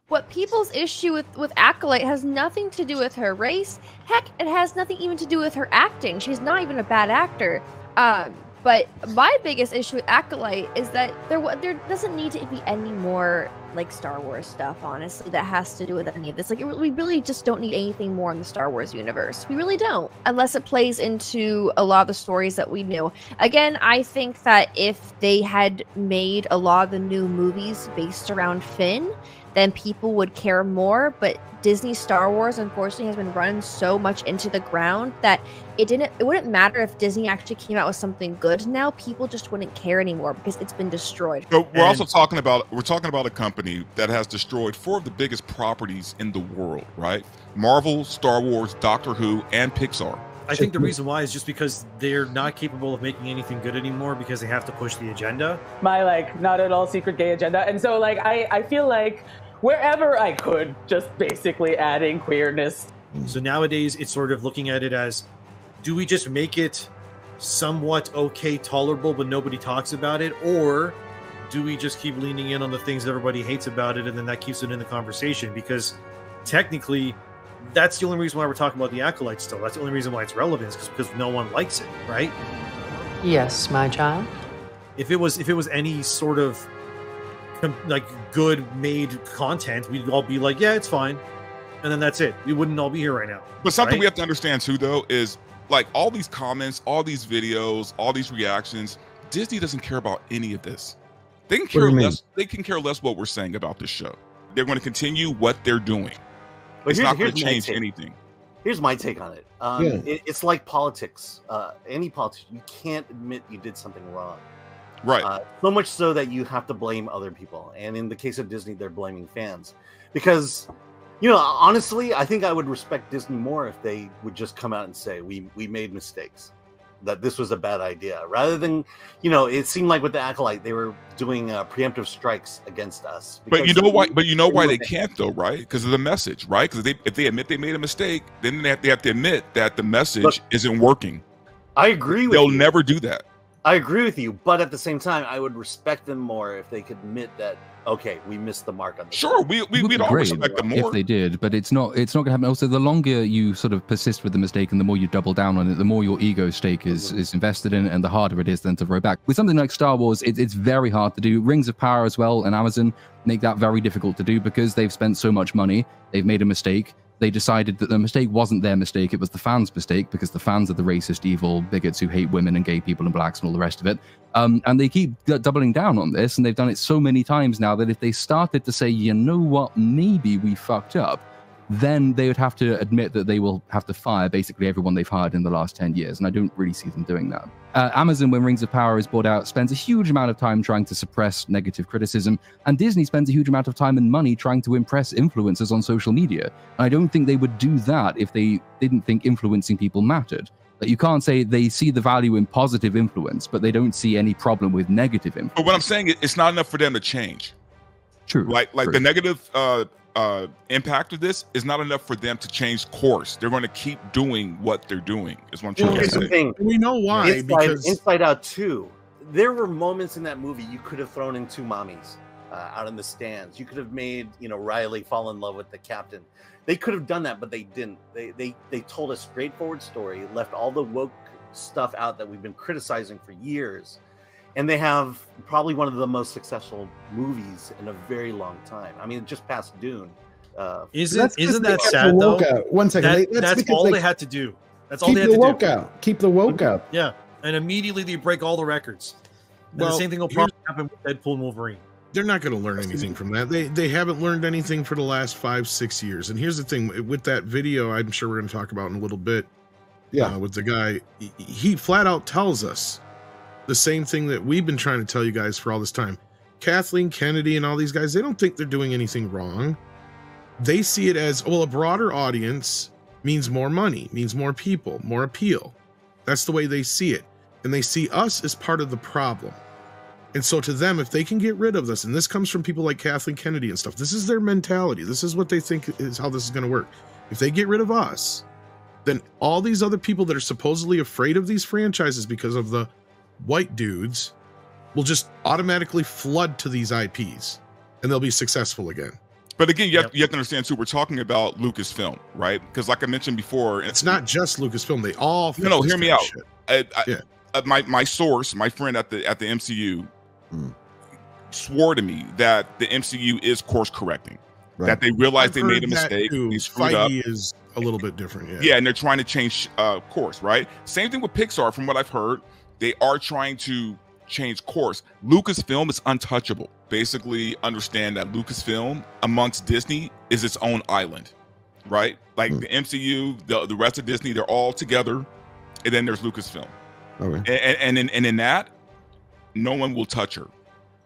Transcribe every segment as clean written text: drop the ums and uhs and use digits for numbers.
what people's issue with Acolyte has nothing to do with her race. Heck, it has nothing even to do with her acting. She's not even a bad actor. But my biggest issue with Acolyte is that there doesn't need to be any more like Star Wars stuff, honestly, that has to do with any of this. Like, we really just don't need anything more in the Star Wars universe. We really don't, unless it plays into a lot of the stories that we knew. Again, I think that if they had made a lot of the new movies based around Finn, then people would care more. But Disney Star Wars, unfortunately, has been run so much into the ground that it wouldn't matter if Disney actually came out with something good now. People just wouldn't care anymore because it's been destroyed. So we're also talking about a company that has destroyed 4 of the biggest properties in the world, right? Marvel, Star Wars, Doctor Who, and Pixar. I think the reason why is just because they're not capable of making anything good anymore because they have to push the agenda. My like not at all secret gay agenda. And so like I feel like wherever I could, just basically adding queerness. So nowadays it's sort of looking at it as, do we just make it somewhat okay, tolerable, but nobody talks about it? Or do we just keep leaning in on the things that everybody hates about it, and then that keeps it in the conversation? Because technically, that's the only reason why we're talking about the Acolyte still. That's the only reason why it's relevant, is because no one likes it, right? Yes, my child. If it was any sort of like good made content, we'd all be like, yeah, it's fine, and then that's it. We wouldn't all be here right now. But something right? we have to understand too, though, is like all these comments, all these videos, all these reactions. Disney doesn't care about any of this. They can care less. They can care less what we're saying about this show. They're going to continue what they're doing. But it's not going to change anything. Here's my take on it. It's like politics. Any politician, you can't admit you did something wrong. Right. So much so that you have to blame other people. And in the case of Disney, they're blaming fans. Because, you know, honestly, I think I would respect Disney more if they would just come out and say, we made mistakes, that this was a bad idea. Rather than, you know, it seemed like with the Acolyte, they were doing preemptive strikes against us. But you know why? But you know why they can't, though, right? Because of the message, right? Because if they admit they made a mistake, then they have to admit that the message isn't working. I agree with you. They'll never do that. I agree with you, but at the same time, I would respect them more if they could admit that, okay, we missed the mark on this. Sure, we'd all respect them more if they did, but it's not going to happen. Also, the longer you sort of persist with the mistake and the more you double down on it, the more your ego stake is invested in it, and the harder it is then to row back. With something like Star Wars, it's very hard to do. Rings of Power as well, and Amazon make that very difficult to do because they've spent so much money, they've made a mistake. They decided that the mistake wasn't their mistake, it was the fans' mistake, because the fans are the racist, evil bigots who hate women and gay people and blacks and all the rest of it. And they keep doubling down on this, and they've done it so many times now that if they started to say, you know what, maybe we fucked up, then they would have to admit that they will have to fire basically everyone they've hired in the last 10 years. And I don't really see them doing that. Amazon, when Rings of Power is bought out, spends a huge amount of time trying to suppress negative criticism. And Disney spends a huge amount of time and money trying to impress influencers on social media. And I don't think they would do that if they didn't think influencing people mattered. Like, you can't say they see the value in positive influence, but they don't see any problem with negative influence. But what I'm saying is it's not enough for them to change. True. Like true. The negative impact of this is not enough for them to change course. They're going to keep doing what they're doing, is what I'm trying to say. We know why. Because Inside Out 2, there were moments in that movie you could have thrown in 2 mommies out in the stands. You could have made, you know, Riley fall in love with the captain. They could have done that, but they didn't. They told a straightforward story, left all the woke stuff out that we've been criticizing for years. And they have probably one of the most successful movies in a very long time. I mean, just past Dune. Isn't that sad, though? One second. That's all they had to do. That's all they had to do. Keep the woke out. Keep the woke out. Yeah. And immediately they break all the records. And the same thing will probably happen with Deadpool and Wolverine. They're not going to learn anything from that. They haven't learned anything for the last 5-6 years. And here's the thing. With that video, I'm sure we're going to talk about in a little bit. Yeah. With the guy, he flat out tells us the same thing that we've been trying to tell you guys for all this time. Kathleen Kennedy and all these guys, they don't think they're doing anything wrong. They see it as, well, a broader audience means more money, means more people, more appeal. That's the way they see it. And they see us as part of the problem. And so to them, if they can get rid of this, and this comes from people like Kathleen Kennedy and stuff, this is their mentality. This is what they think is how this is going to work. If they get rid of us, then all these other people that are supposedly afraid of these franchises because of the white dudes will just automatically flood to these IPs, and they'll be successful again. But again, you have to understand too. We're talking about Lucasfilm, right? Because like I mentioned before, it's not just Lucasfilm. They all no. Hear me out. My source, my friend at the MCU, swore to me that the MCU is course correcting. Right. That they realized they made a mistake. They screwed up. Is a little bit different. Yeah, and they're trying to change course. Right. Same thing with Pixar. From what I've heard, they are trying to change course. Lucasfilm is untouchable. Basically, understand that Lucasfilm amongst Disney is its own island, right? Like the MCU, the rest of Disney, they're all together, and then there's Lucasfilm. Okay. And in that, no one will touch her.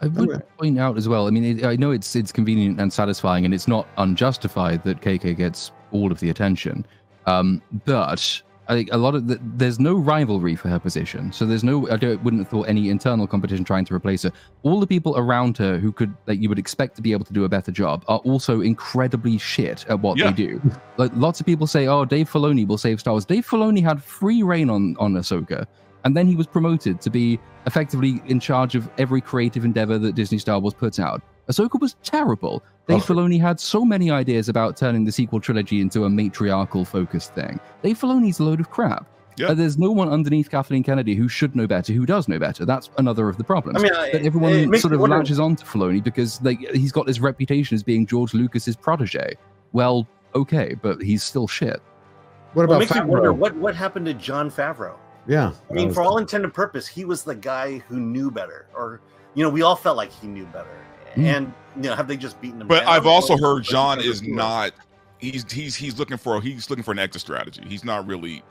I would point out as well. I mean, I know it's convenient and satisfying, and it's not unjustified that KK gets all of the attention, but I think a lot of there's no rivalry for her position, so there's no. Wouldn't have thought any internal competition trying to replace her. All the people around her who could, like, you would expect to be able to do a better job, are also incredibly shit at what they do. Like, lots of people say, "Oh, Dave Filoni will save Star Wars." Dave Filoni had free reign on Ahsoka, and then he was promoted to be effectively in charge of every creative endeavor that Disney Star Wars puts out. Ahsoka was terrible. Dave Filoni had so many ideas about turning the sequel trilogy into a matriarchal-focused thing. Dave Filoni's a load of crap. Yep. There's no one underneath Kathleen Kennedy who should know better, who does know better. That's another of the problems. I mean, that everyone sort of latches on to Filoni because he's got this reputation as being George Lucas's protege. Well, okay, but he's still shit. What about Favreau? What happened to Jon Favreau? Yeah. I mean, for all intended purpose, he was the guy who knew better. Or, we all felt like he knew better. And have they just beaten him? But I've also heard John is not. He's looking for an exit strategy. He's not really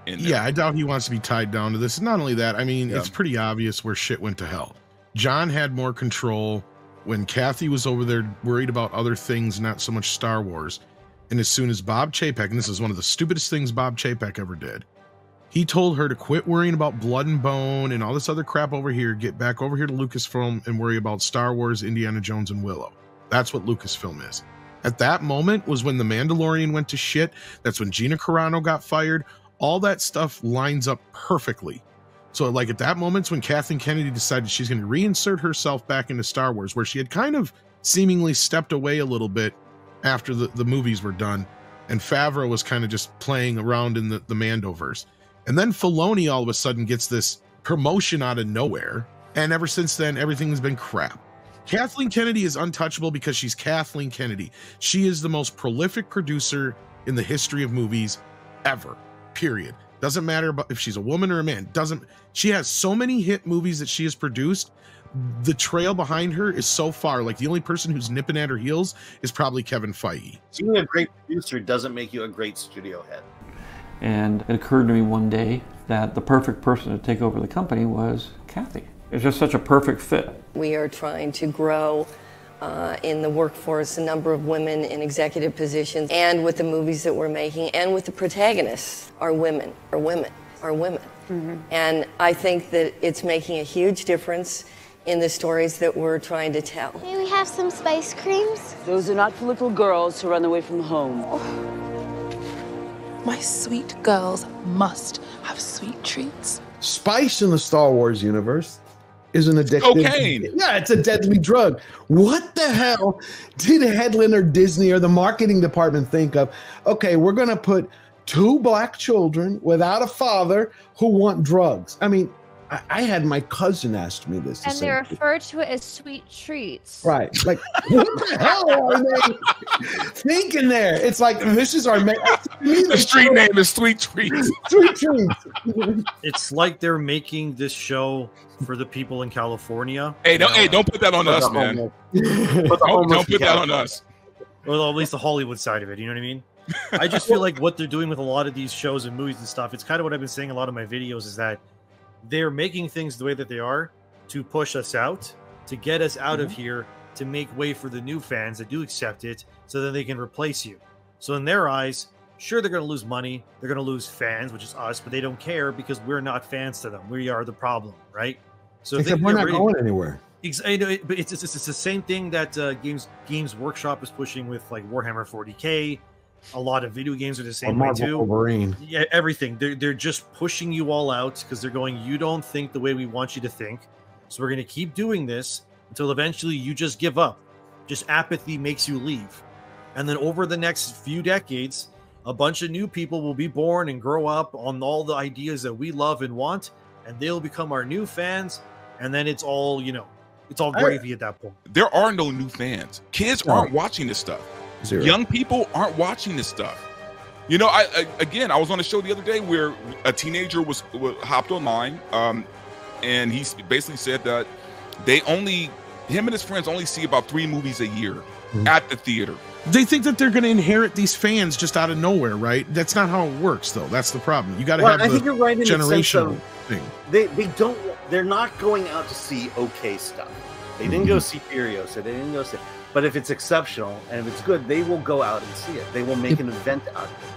in there. Yeah, I doubt he wants to be tied down to this. Not only that, I mean, it's pretty obvious where shit went to hell. John had more control when Kathy was over there worried about other things, not so much Star Wars. And as soon as Bob Chapek, and this is one of the stupidest things Bob Chapek ever did, he told her to quit worrying about Blood and Bone and all this other crap over here, get back over here to Lucasfilm and worry about Star Wars, Indiana Jones, and Willow. That's what Lucasfilm is. At that moment was when The Mandalorian went to shit. That's when Gina Carano got fired. All that stuff lines up perfectly. So like at that moment's when Kathleen Kennedy decided she's going to reinsert herself back into Star Wars, where she had kind of seemingly stepped away a little bit after the movies were done. And Favreau was kind of just playing around in the Mandoverse. And then Filoni all of a sudden gets this promotion out of nowhere. And ever since then, everything has been crap. Kathleen Kennedy is untouchable because she's Kathleen Kennedy. She is the most prolific producer in the history of movies ever, period. Doesn't matter about if she's a woman or a man. She has so many hit movies that she has produced. The trail behind her is so far. Like, the only person who's nipping at her heels is probably Kevin Feige. Being a great producer doesn't make you a great studio head. And it occurred to me one day that the perfect person to take over the company was Kathy. It's just such a perfect fit. We are trying to grow in the workforce a number of women in executive positions, and with the movies that we're making, and with the protagonists are women, are women, are women. Mm-hmm. And I think that it's making a huge difference in the stories that we're trying to tell. May we have some spice creams? Those are not for little girls who run away from home. Oh. My sweet girls must have sweet treats. Spice in the Star Wars universe is an addictive. Cocaine. Yeah, it's a deadly drug. What the hell did Headland or Disney or the marketing department think of? Okay, we're going to put 2 black children without a father who want drugs. I mean, I had my cousin ask me this. And they refer to it as sweet treats. Right. Like, what the hell are they thinking there? It's like, this is our... The street name is Sweet Treats. Sweet Treats. It's like they're making this show for the people in California. Hey, don't put that on us, man. Don't put that on us. Well, at least the Hollywood side of it, you know what I mean? I just feel like what they're doing with a lot of these shows and movies and stuff, it's kind of what I've been saying in a lot of my videos, is that they're making things the way that they are to push us out, to get us out of here, to make way for the new fans that do accept it, so that they can replace you. So in their eyes, sure, they're going to lose money, they're going to lose fans, which is us, but they don't care because we're not fans to them. We are the problem, right? So except we're not going anywhere. But it's the same thing that Games Workshop is pushing with like Warhammer 40K. A lot of video games are the same way too. Wolverine. Yeah, everything. They're just pushing you all out because they're going, you don't think the way we want you to think. So we're going to keep doing this until eventually you just give up. just apathy makes you leave. And then over the next few decades, a bunch of new people will be born and grow up on all the ideas that we love and want, and they'll become our new fans. And then it's all, you know, it's all gravy at that point. There are no new fans. Kids aren't watching this stuff. Zero. Young people aren't watching this stuff. You know, I was on a show the other day where a teenager was hopped online, and he basically said that him and his friends only see about 3 movies a year at the theater. They think that they're going to inherit these fans just out of nowhere, right? That's not how it works, though. That's the problem. You got to have I think you're right in generational the sense of they're not going out to see okay stuff. They didn't go see Furiosa. They didn't go see. But if it's exceptional and if it's good, they will go out and see it. They will make an event out of it.